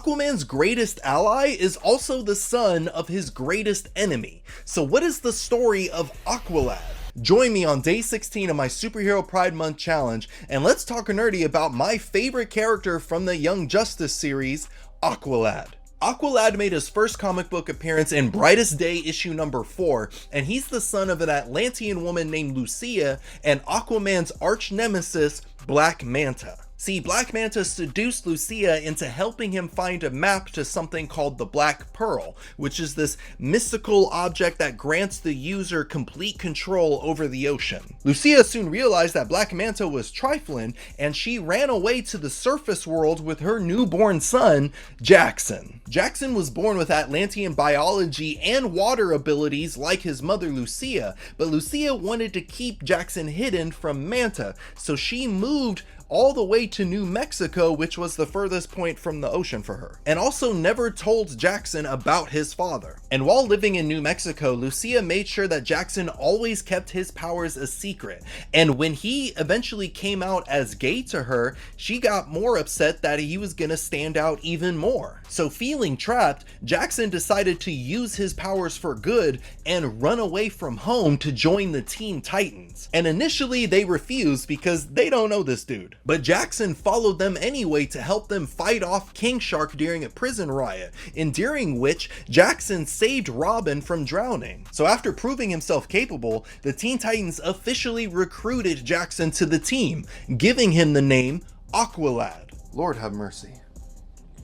Aquaman's greatest ally is also the son of his greatest enemy. So what is the story of Aqualad? Join me on day 16 of my Superhero Pride Month challenge, and let's talk nerdy about my favorite character from the Young Justice series, Aqualad. Aqualad made his first comic book appearance in Brightest Day issue number 4, and he's the son of an Atlantean woman named Lucia and Aquaman's arch nemesis, Black Manta. See, Black Manta seduced Lucia into helping him find a map to something called the Black Pearl, which is this mystical object that grants the user complete control over the ocean. Lucia soon realized that Black Manta was trifling, and she ran away to the surface world with her newborn son, Jackson. Jackson was born with Atlantean biology and water abilities like his mother Lucia, but Lucia wanted to keep Jackson hidden from Manta, so she moved all the way to New Mexico, which was the furthest point from the ocean for her, and also never told Jackson about his father. And while living in New Mexico, Lucia made sure that Jackson always kept his powers a secret, and when he eventually came out as gay to her, she got more upset that he was gonna stand out even more. So feeling trapped, Jackson decided to use his powers for good and run away from home to join the Teen Titans. And initially they refused because they don't know this dude. But Jackson followed them anyway to help them fight off King Shark during a prison riot, and during which Jackson saved Robin from drowning. So after proving himself capable, the Teen Titans officially recruited Jackson to the team, giving him the name Aqualad. Lord have mercy.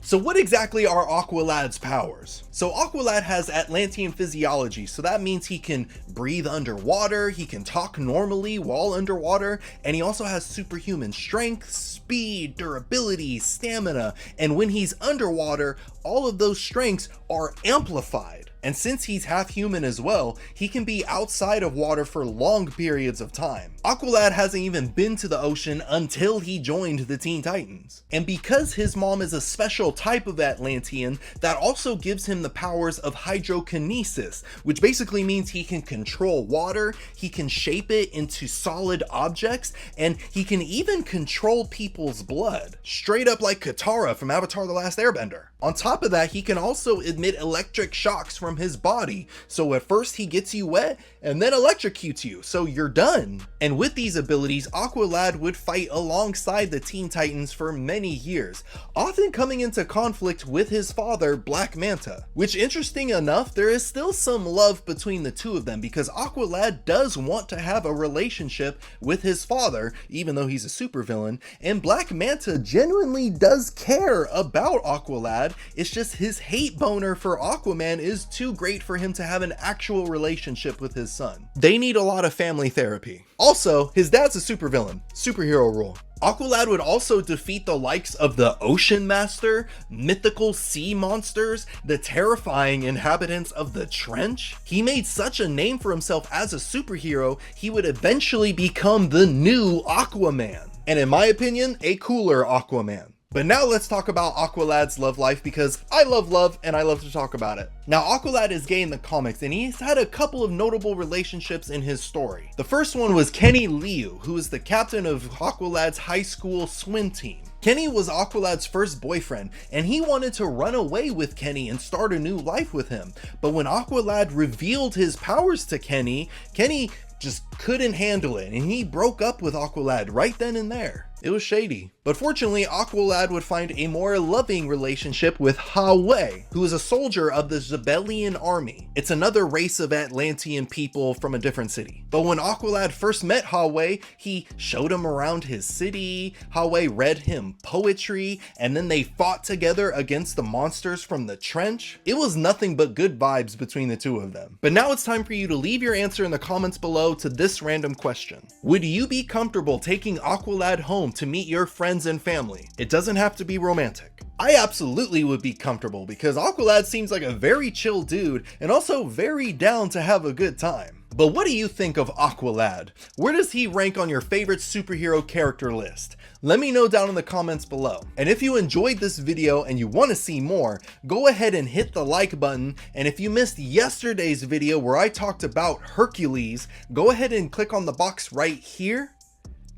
So what exactly are Aqualad's powers? So Aqualad has Atlantean physiology, so that means he can breathe underwater, he can talk normally while underwater, and he also has superhuman strength, speed, durability, stamina, and when he's underwater, all of those strengths are amplified. And since he's half human as well, he can be outside of water for long periods of time. Aqualad hasn't even been to the ocean until he joined the Teen Titans. And because his mom is a special type of Atlantean, that also gives him the powers of hydrokinesis, which basically means he can control water, he can shape it into solid objects, and he can even control people's blood. Straight up like Katara from Avatar: The Last Airbender. On top of that, he can also emit electric shocks from his body. So at first he gets you wet and then electrocutes you, so you're done. And with these abilities, Aqualad would fight alongside the Teen Titans for many years, often coming into conflict with his father, Black Manta. Which, interesting enough, there is still some love between the two of them because Aqualad does want to have a relationship with his father, even though he's a supervillain, and Black Manta genuinely does care about Aqualad. It's just his hate boner for Aquaman is too great for him to have an actual relationship with his son. They need a lot of family therapy. Also, his dad's a supervillain, superhero rule. Aqualad would also defeat the likes of the Ocean Master, mythical sea monsters, the terrifying inhabitants of the Trench. He made such a name for himself as a superhero, he would eventually become the new Aquaman. And in my opinion, a cooler Aquaman. But now let's talk about Aqualad's love life because I love love and I love to talk about it. Now Aqualad is gay in the comics and he's had a couple of notable relationships in his story. The first one was Kenny Liu, who is the captain of Aqualad's high school swim team. Kenny was Aqualad's first boyfriend, and he wanted to run away with Kenny and start a new life with him. But when Aqualad revealed his powers to Kenny, Kenny just couldn't handle it, and he broke up with Aqualad right then and there. It was shady. But fortunately, Aqualad would find a more loving relationship with Hawei, who is a soldier of the Zebellian army. It's another race of Atlantean people from a different city. But when Aqualad first met Hawei, he showed him around his city, Hawei read him poetry, and then they fought together against the monsters from the Trench. It was nothing but good vibes between the two of them. But now it's time for you to leave your answer in the comments below to this random question. Would you be comfortable taking Aqualad home to meet your friends and family? It doesn't have to be romantic. I absolutely would be comfortable because Aqualad seems like a very chill dude and also very down to have a good time. But what do you think of Aqualad? Where does he rank on your favorite superhero character list? Let me know down in the comments below. And if you enjoyed this video and you want to see more, go ahead and hit the like button. And if you missed yesterday's video where I talked about Hercules, go ahead and click on the box right here,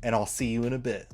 and I'll see you in a bit.